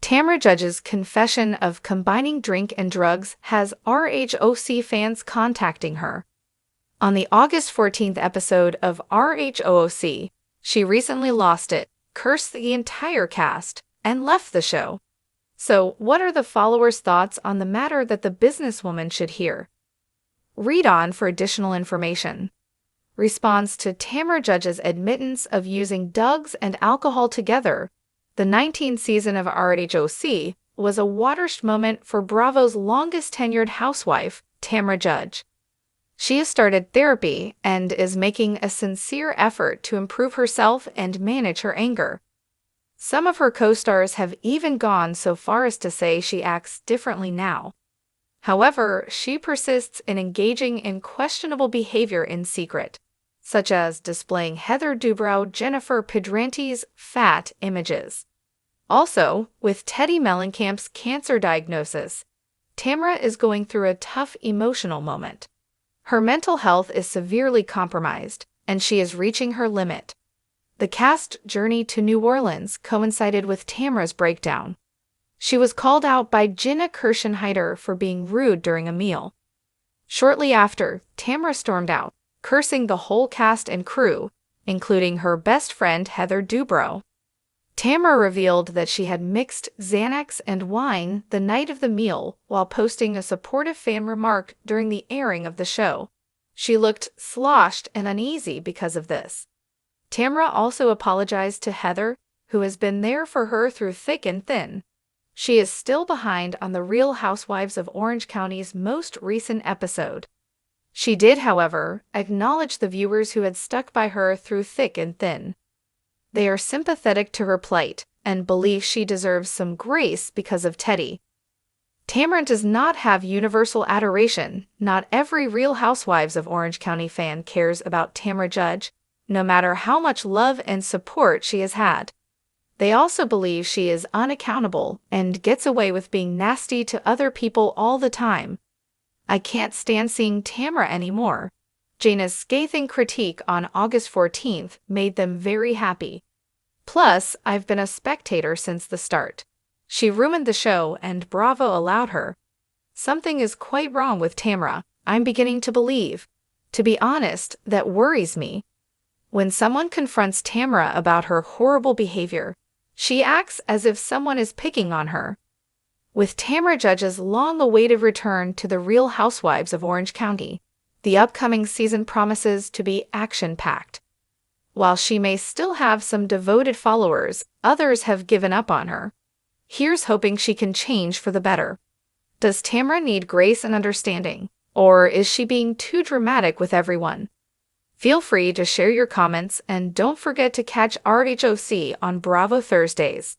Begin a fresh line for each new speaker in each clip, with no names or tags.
Tamra Judge's confession of combining drink and drugs has RHOC fans contacting her. On the August 14th episode of RHOC, she recently lost it, cursed the entire cast, and left the show. So, what are the followers' thoughts on the matter that the businesswoman should hear? Read on for additional information. Response to Tamra Judge's admittance of using drugs and alcohol together. The 19th season of RHOC was a watershed moment for Bravo's longest-tenured housewife, Tamra Judge. She has started therapy and is making a sincere effort to improve herself and manage her anger. Some of her co-stars have even gone so far as to say she acts differently now. However, she persists in engaging in questionable behavior in secret, such as displaying Heather Dubrow-Jennifer Pedrante's fat images. Also, with Teddi Mellencamp's cancer diagnosis, Tamra is going through a tough emotional moment. Her mental health is severely compromised, and she is reaching her limit. The cast's journey to New Orleans coincided with Tamra's breakdown. She was called out by Jenna Kirschenheiter for being rude during a meal. Shortly after, Tamra stormed out, cursing the whole cast and crew, including her best friend Heather Dubrow. Tamra revealed that she had mixed Xanax and wine the night of the meal while posting a supportive fan remark during the airing of the show. She looked sloshed and uneasy because of this. Tamra also apologized to Heather, who has been there for her through thick and thin. She is still behind on the Real Housewives of Orange County's most recent episode. She did, however, acknowledge the viewers who had stuck by her through thick and thin. They are sympathetic to her plight and believe she deserves some grace because of Teddi. Tamra does not have universal adoration. Not every Real Housewives of Orange County fan cares about Tamra Judge, no matter how much love and support she has had. They also believe she is unaccountable and gets away with being nasty to other people all the time. I can't stand seeing Tamra anymore. Jana's scathing critique on August 14th made them very happy. Plus, I've been a spectator since the start. She ruined the show and Bravo allowed her. Something is quite wrong with Tamra, I'm beginning to believe. To be honest, that worries me. When someone confronts Tamra about her horrible behavior, she acts as if someone is picking on her. With Tamra Judge's long-awaited return to the Real Housewives of Orange County, the upcoming season promises to be action-packed. While she may still have some devoted followers, others have given up on her. Here's hoping she can change for the better. Does Tamra need grace and understanding, or is she being too dramatic with everyone? Feel free to share your comments and don't forget to catch RHOC on Bravo Thursdays.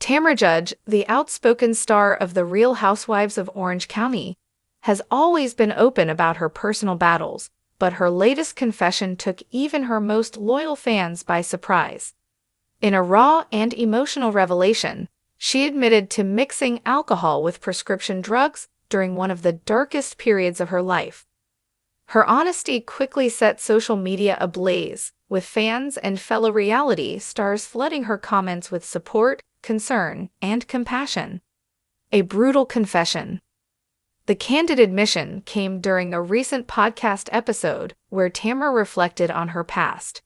Tamra Judge, the outspoken star of the Real Housewives of Orange County, has always been open about her personal battles, but her latest confession took even her most loyal fans by surprise. In a raw and emotional revelation, she admitted to mixing alcohol with prescription drugs during one of the darkest periods of her life. Her honesty quickly set social media ablaze, with fans and fellow reality stars flooding her comments with support, concern, and compassion. A brutal confession. The candid admission came during a recent podcast episode where Tamra reflected on her past.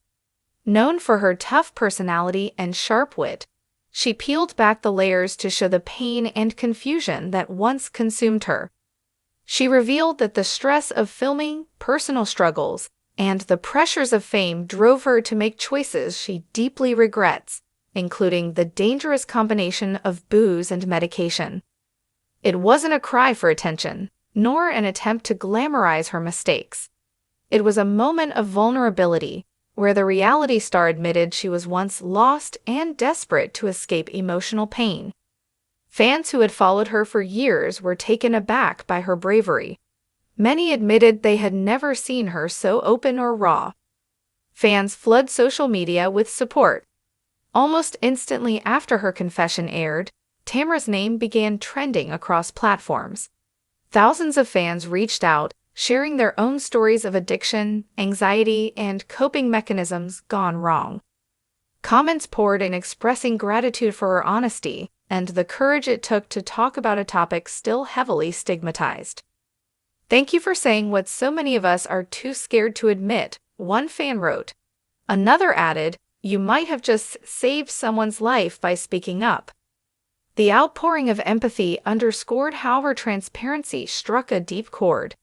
Known for her tough personality and sharp wit, she peeled back the layers to show the pain and confusion that once consumed her. She revealed that the stress of filming, personal struggles, and the pressures of fame drove her to make choices she deeply regrets, including the dangerous combination of booze and medication. It wasn't a cry for attention, nor an attempt to glamorize her mistakes. It was a moment of vulnerability, where the reality star admitted she was once lost and desperate to escape emotional pain. Fans who had followed her for years were taken aback by her bravery. Many admitted they had never seen her so open or raw. Fans flood social media with support. Almost instantly after her confession aired, Tamra's name began trending across platforms. Thousands of fans reached out, sharing their own stories of addiction, anxiety, and coping mechanisms gone wrong. Comments poured in expressing gratitude for her honesty and the courage it took to talk about a topic still heavily stigmatized. "Thank you for saying what so many of us are too scared to admit," one fan wrote. Another added, "You might have just saved someone's life by speaking up." The outpouring of empathy underscored how her transparency struck a deep chord.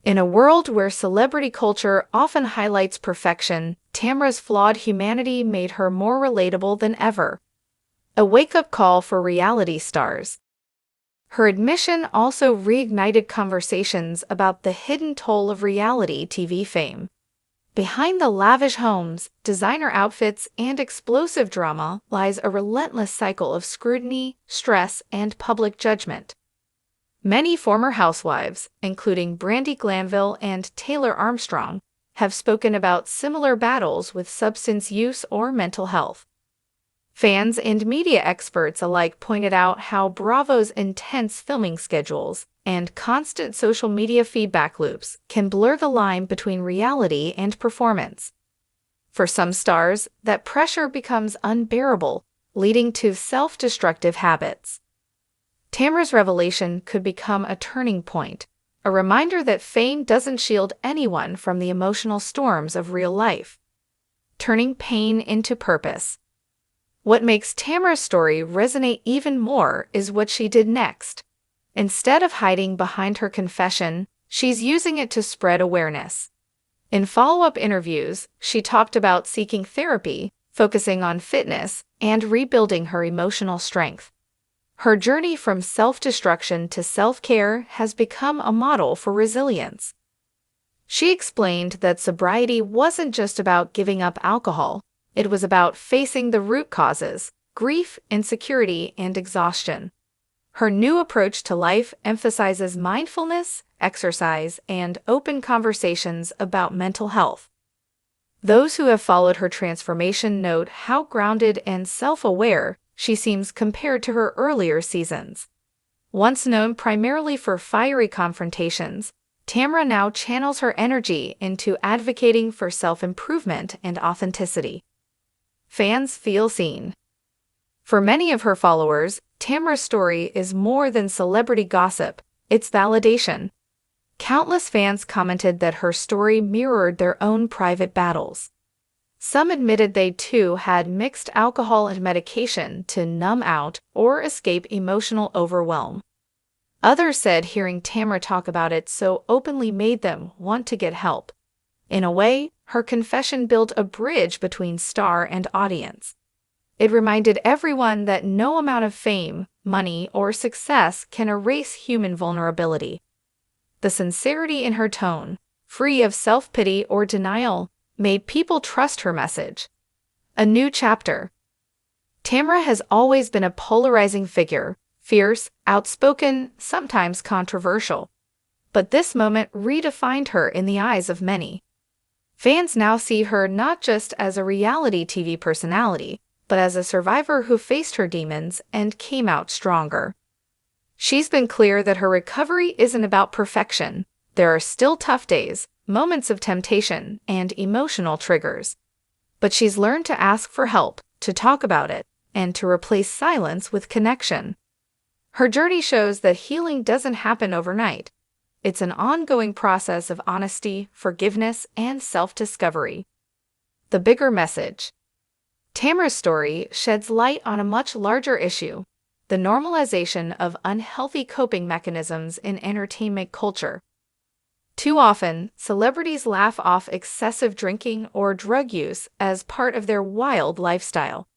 In a world where celebrity culture often highlights perfection, Tamra's flawed humanity made her more relatable than ever. A wake-up call for reality stars. Her admission also reignited conversations about the hidden toll of reality TV fame. Behind the lavish homes, designer outfits, and explosive drama lies a relentless cycle of scrutiny, stress, and public judgment. Many former housewives, including Brandi Glanville and Taylor Armstrong, have spoken about similar battles with substance use or mental health. Fans and media experts alike pointed out how Bravo's intense filming schedules and constant social media feedback loops can blur the line between reality and performance. For some stars, that pressure becomes unbearable, leading to self-destructive habits. Tamra's revelation could become a turning point, a reminder that fame doesn't shield anyone from the emotional storms of real life. Turning pain into purpose. What makes Tamra's story resonate even more is what she did next. Instead of hiding behind her confession, she's using it to spread awareness. In follow-up interviews, she talked about seeking therapy, focusing on fitness, and rebuilding her emotional strength. Her journey from self-destruction to self-care has become a model for resilience. She explained that sobriety wasn't just about giving up alcohol. It was about facing the root causes: grief, insecurity, and exhaustion. Her new approach to life emphasizes mindfulness, exercise, and open conversations about mental health. Those who have followed her transformation note how grounded and self-aware she seems compared to her earlier seasons. Once known primarily for fiery confrontations, Tamra now channels her energy into advocating for self-improvement and authenticity. Fans feel seen. For many of her followers, Tamra's story is more than celebrity gossip, it's validation. Countless fans commented that her story mirrored their own private battles. Some admitted they too had mixed alcohol and medication to numb out or escape emotional overwhelm. Others said hearing Tamra talk about it so openly made them want to get help. In a way, her confession built a bridge between star and audience. It reminded everyone that no amount of fame, money, or success can erase human vulnerability. The sincerity in her tone, free of self-pity or denial, made people trust her message. A new chapter. Tamra has always been a polarizing figure, fierce, outspoken, sometimes controversial. But this moment redefined her in the eyes of many. Fans now see her not just as a reality TV personality, but as a survivor who faced her demons and came out stronger. She's been clear that her recovery isn't about perfection. There are still tough days, moments of temptation, and emotional triggers. But she's learned to ask for help, to talk about it, and to replace silence with connection. Her journey shows that healing doesn't happen overnight. It's an ongoing process of honesty, forgiveness, and self-discovery. The bigger message. Tamra's story sheds light on a much larger issue: the normalization of unhealthy coping mechanisms in entertainment culture. Too often, celebrities laugh off excessive drinking or drug use as part of their wild lifestyle.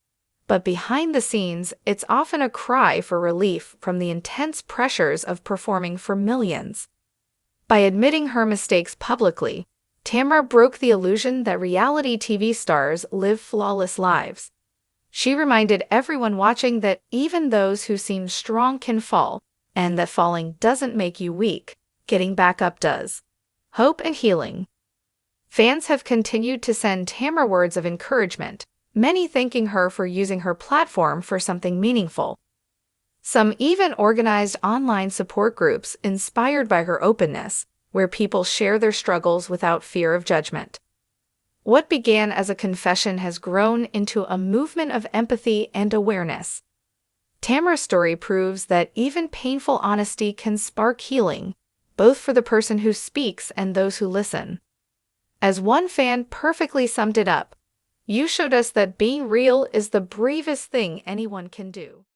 But behind the scenes, it's often a cry for relief from the intense pressures of performing for millions. By admitting her mistakes publicly, Tamra broke the illusion that reality TV stars live flawless lives. She reminded everyone watching that even those who seem strong can fall, and that falling doesn't make you weak, getting back up does. Hope and healing. Fans have continued to send Tamra words of encouragement, many thanking her for using her platform for something meaningful. Some even organized online support groups inspired by her openness, where people share their struggles without fear of judgment. What began as a confession has grown into a movement of empathy and awareness. Tamra's story proves that even painful honesty can spark healing, both for the person who speaks and those who listen. As one fan perfectly summed it up, "You showed us that being real is the bravest thing anyone can do."